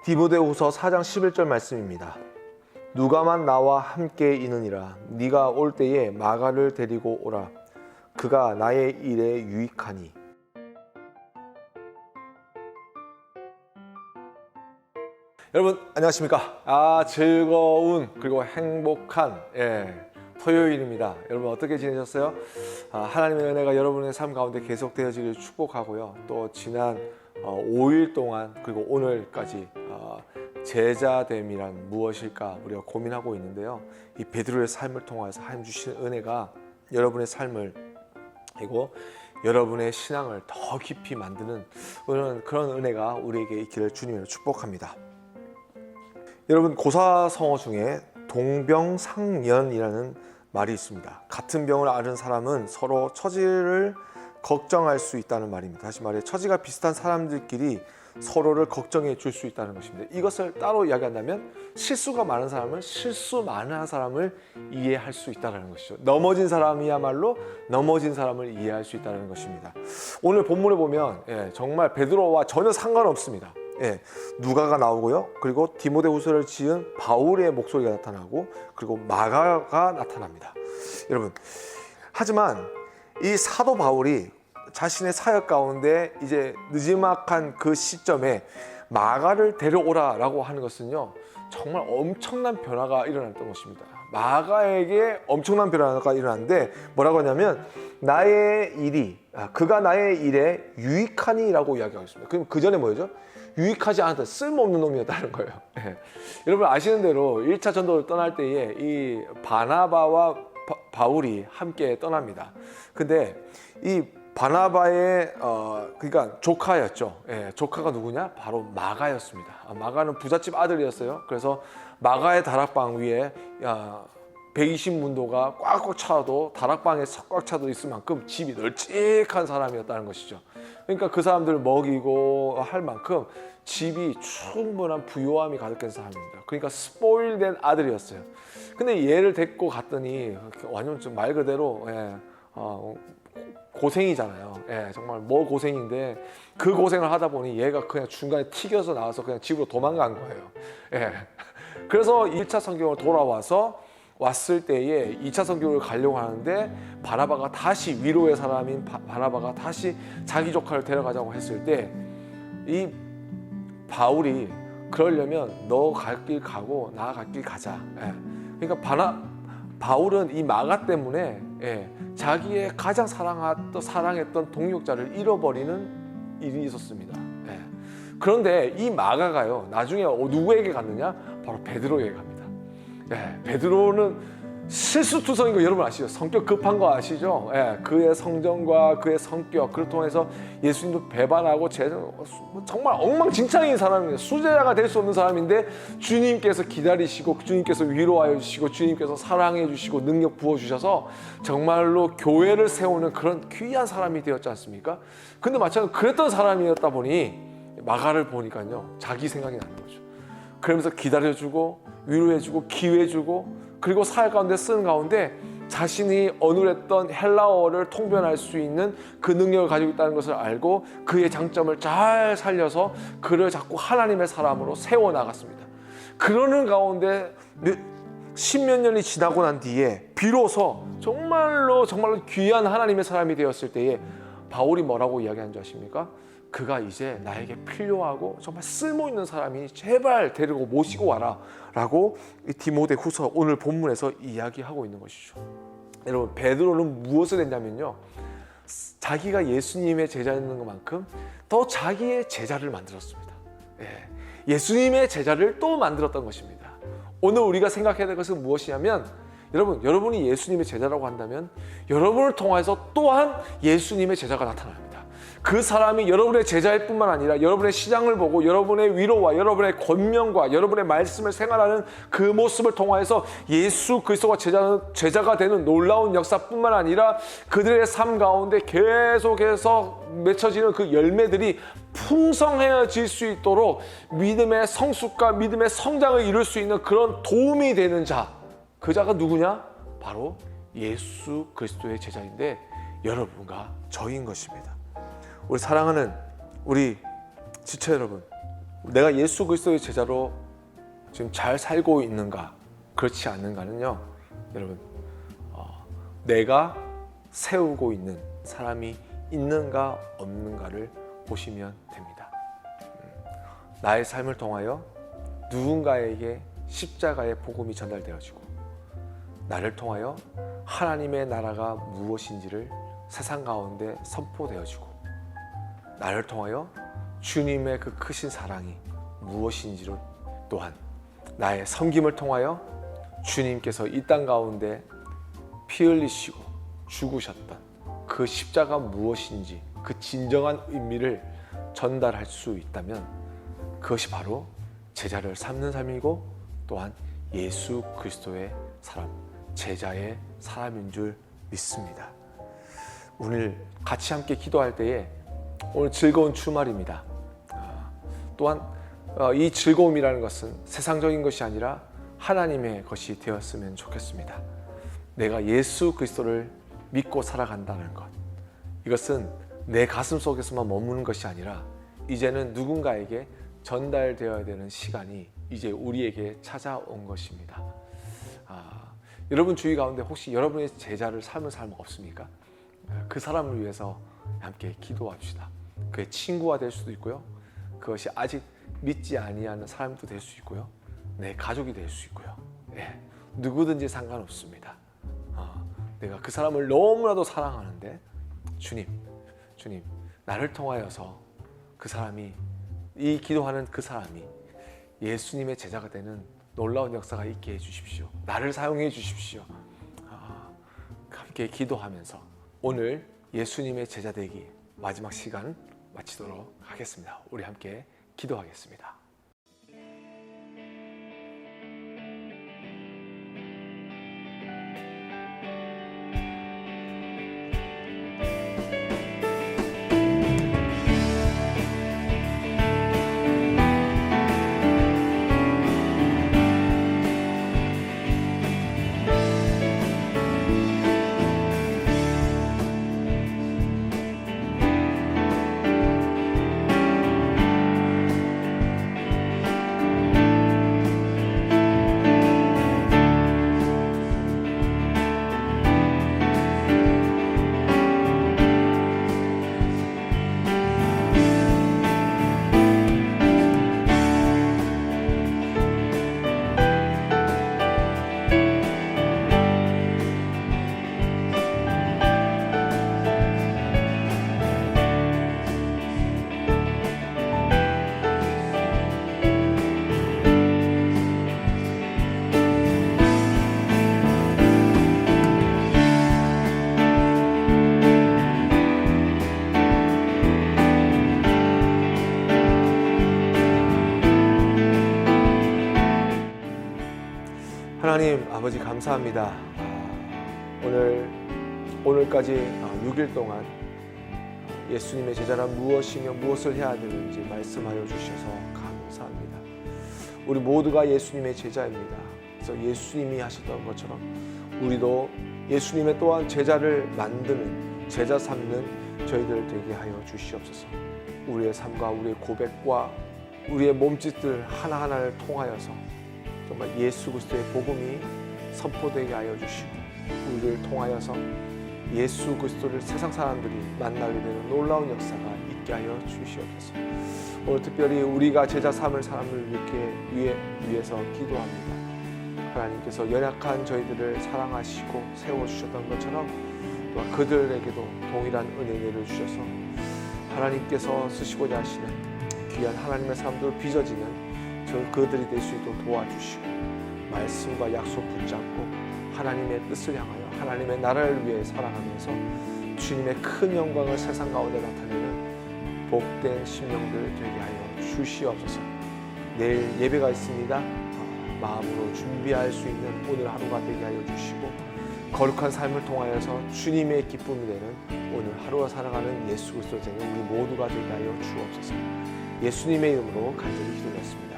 디모데후서 4장 11절 말씀입니다. 누가만 나와 함께 있느니라. 네가 올 때에 마가를 데리고 오라. 그가 나의 일에 유익하니. 여러분 안녕하십니까? 즐거운 그리고 행복한 토요일입니다. 여러분 어떻게 지내셨어요? 하나님의 은혜가 여러분의 삶 가운데 계속되어지기를 축복하고요. 또 지난 5일 동안 그리고 오늘까지 제자됨이란 무엇일까 우리가 고민하고 있는데요. 이 베드로의 삶을 통해서 하나님 주시는 은혜가 여러분의 삶을 그리고 여러분의 신앙을 더 깊이 만드는 그런 은혜가 우리에게 있기를 주님으로 축복합니다. 여러분 고사성어 중에 동병상련이라는 말이 있습니다. 같은 병을 앓은 사람은 서로 처지를 걱정할 수 있다는 말입니다. 다시 말해 처지가 비슷한 사람들끼리 서로를 걱정해 줄 수 있다는 것입니다. 이것을 따로 이야기한다면 실수가 많은 사람은 실수 많은 사람을 이해할 수 있다는 것이죠. 넘어진 사람이야말로 넘어진 사람을 이해할 수 있다는 것입니다. 오늘 본문에 보면 정말 베드로와 전혀 상관없습니다. 누가가 나오고요. 그리고 디모데후서를 지은 바울의 목소리가 나타나고 그리고 마가가 나타납니다. 여러분 하지만 이 사도 바울이 자신의 사역 가운데 이제 느지막한 그 시점에 마가를 데려오라라고 하는 것은요 정말 엄청난 변화가 일어났던 것입니다. 마가에게 엄청난 변화가 일어났는데 뭐라고 하냐면 나의 일이 그가 나의 일에 유익하니라고 이야기하고 있습니다. 그럼 그 전에 뭐죠? 유익하지 않았다, 쓸모없는 놈이었다는 거예요. 여러분 아시는 대로 1차 전도를 떠날 때에 이 바나바와 바울이 함께 떠납니다. 근데 이 바나바의 그러니까 조카였죠. 조카가 누구냐? 바로 마가였습니다. 마가는 부잣집 아들이었어요. 그래서 마가의 다락방 위에 120문도가 꽉꽉 차도 다락방에 꽉 차도 있을 만큼 집이 널찍한 사람이었다는 것이죠. 그러니까 그 사람들을 먹이고 할 만큼 집이 충분한 부요함이 가득한 사람입니다. 그러니까 스포일된 아들이었어요. 근데 얘를 데리고 갔더니 완전 좀 말 그대로 고생이잖아요. 정말 뭐 고생인데 그 고생을 하다 보니 얘가 그냥 중간에 튀겨서 나와서 그냥 집으로 도망간 거예요. 그래서 1차 성경을 돌아와서 왔을 때에 2차 성경을 가려고 하는데 바나바가 다시 위로의 사람인 바나바가 다시 자기 조카를 데려가자고 했을 때 이 바울이 그러려면 너 갈 길 가고 나 갈 길 가자. 그러니까 바울은 이 마가 때문에 자기의 가장 사랑했던 동역자를 잃어버리는 일이 있었습니다. 그런데 이 마가가요 나중에 누구에게 갔느냐? 바로 베드로에게 갑니다. 베드로는 실수투성인 거 여러분 아시죠? 성격 급한 거 아시죠? 그의 성정과 그의 성격 그를 통해서 예수님도 배반하고 정말 엉망진창인 사람입니다. 수제자가 될 수 없는 사람인데 주님께서 기다리시고 주님께서 위로하여 주시고 주님께서 사랑해 주시고 능력 부어주셔서 정말로 교회를 세우는 그런 귀한 사람이 되었지 않습니까? 근데 마찬가지로 그랬던 사람이었다 보니 마가를 보니까요 자기 생각이 나는 거죠. 그러면서 기다려주고 위로해주고 기회주고 그리고 사역 가운데 쓰는 가운데 자신이 어눌했던 헬라어를 통변할 수 있는 그 능력을 가지고 있다는 것을 알고 그의 장점을 잘 살려서 그를 자꾸 하나님의 사람으로 세워나갔습니다. 그러는 가운데 십몇 년이 지나고 난 뒤에 비로소 정말로 귀한 하나님의 사람이 되었을 때에 바울이 뭐라고 이야기한 줄 아십니까? 그가 이제 나에게 필요하고 정말 쓸모있는 사람이니 제발 데리고 모시고 와라 라고 디모데후서 오늘 본문에서 이야기하고 있는 것이죠. 여러분 베드로는 무엇을 했냐면요 자기가 예수님의 제자였는 것만큼 더 자기의 제자를 만들었습니다. 예수님의 제자를 또 만들었던 것입니다. 오늘 우리가 생각해야 될 것은 무엇이냐면 여러분이 예수님의 제자라고 한다면 여러분을 통해서 또한 예수님의 제자가 나타납니다. 그 사람이 여러분의 제자일 뿐만 아니라 여러분의 신앙을 보고 여러분의 위로와 여러분의 권면과 여러분의 말씀을 생활하는 그 모습을 통하여서 예수 그리스도가 제자가 되는 놀라운 역사뿐만 아니라 그들의 삶 가운데 계속해서 맺혀지는 그 열매들이 풍성해질 수 있도록 믿음의 성숙과 믿음의 성장을 이룰 수 있는 그런 도움이 되는 자, 그 자가 누구냐? 바로 예수 그리스도의 제자인데 여러분과 저인 것입니다. 우리 사랑하는 우리 지체 여러분, 내가 예수 그리스도의 제자로 지금 잘 살고 있는가, 그렇지 않는가는요, 여러분, 내가 세우고 있는 사람이 있는가 없는가를 보시면 됩니다. 나의 삶을 통하여 누군가에게 십자가의 복음이 전달되어지고, 나를 통하여 하나님의 나라가 무엇인지를 세상 가운데 선포되어지고, 나를 통하여 주님의 그 크신 사랑이 무엇인지를 또한 나의 섬김을 통하여 주님께서 이 땅 가운데 피 흘리시고 죽으셨던 그 십자가 무엇인지 그 진정한 의미를 전달할 수 있다면 그것이 바로 제자를 삼는 삶이고, 또한 예수 그리스도의 사람, 제자의 사람인 줄 믿습니다. 오늘 같이 함께 기도할 때에 오늘 즐거운 주말입니다. 또한 이 즐거움이라는 것은 세상적인 것이 아니라 하나님의 것이 되었으면 좋겠습니다. 내가 예수 그리스도를 믿고 살아간다는 것, 이것은 내 가슴 속에서만 머무는 것이 아니라 이제는 누군가에게 전달되어야 되는 시간이 이제 우리에게 찾아온 것입니다. 여러분 주위 가운데 혹시 여러분의 제자를 삼은 사람 없습니까? 그 사람을 위해서 함께 기도합시다. 그의 친구가 될 수도 있고요, 그것이 아직 믿지 아니하는 사람도 될 수 있고요, 내 가족이 될 수 있고요, 누구든지 상관없습니다. 내가 그 사람을 너무나도 사랑하는데 주님, 나를 통하여서 그 사람이, 이 기도하는 그 사람이 예수님의 제자가 되는 놀라운 역사가 있게 해주십시오. 나를 사용해 주십시오. 함께 기도하면서 오늘 예수님의 제자 되기 마지막 시간 마치도록 하겠습니다. 우리 함께 기도하겠습니다. 하나님 아버지 감사합니다. 오늘까지 6일 동안 예수님의 제자란 무엇이며 무엇을 해야 되는지 말씀하여 주셔서 감사합니다. 우리 모두가 예수님의 제자입니다. 그래서 예수님이 하셨던 것처럼 우리도 예수님의 또한 제자를 만드는, 제자 삼는 저희들 되게 하여 주시옵소서. 우리의 삶과 우리의 고백과 우리의 몸짓들 하나하나를 통하여서 정말 예수 그리스도의 복음이 선포되게 하여 주시고, 우리를 통하여서 예수 그리스도를 세상 사람들이 만나게 되는 놀라운 역사가 있게 하여 주시옵소서. 오늘 특별히 우리가 제자 삼을 사람을 위해서 기도합니다. 하나님께서 연약한 저희들을 사랑하시고 세워주셨던 것처럼 또한 그들에게도 동일한 은혜를 주셔서 하나님께서 쓰시고자 하시는 귀한 하나님의 사람들로 빚어지는 그들이 될 수 있도록 도와주시고, 말씀과 약속 붙잡고 하나님의 뜻을 향하여 하나님의 나라를 위해 살아가면서 주님의 큰 영광을 세상 가운데 나타내는 복된 심령들 되게 하여 주시옵소서. 내일 예배가 있습니다. 마음으로 준비할 수 있는 오늘 하루가 되게 하여 주시고, 거룩한 삶을 통하여서 주님의 기쁨이 되는 오늘 하루가 살아가는 예수 그리스도 되는 우리 모두가 되게 하여 주옵소서. 예수님의 이름으로 간절히 기도했습니다.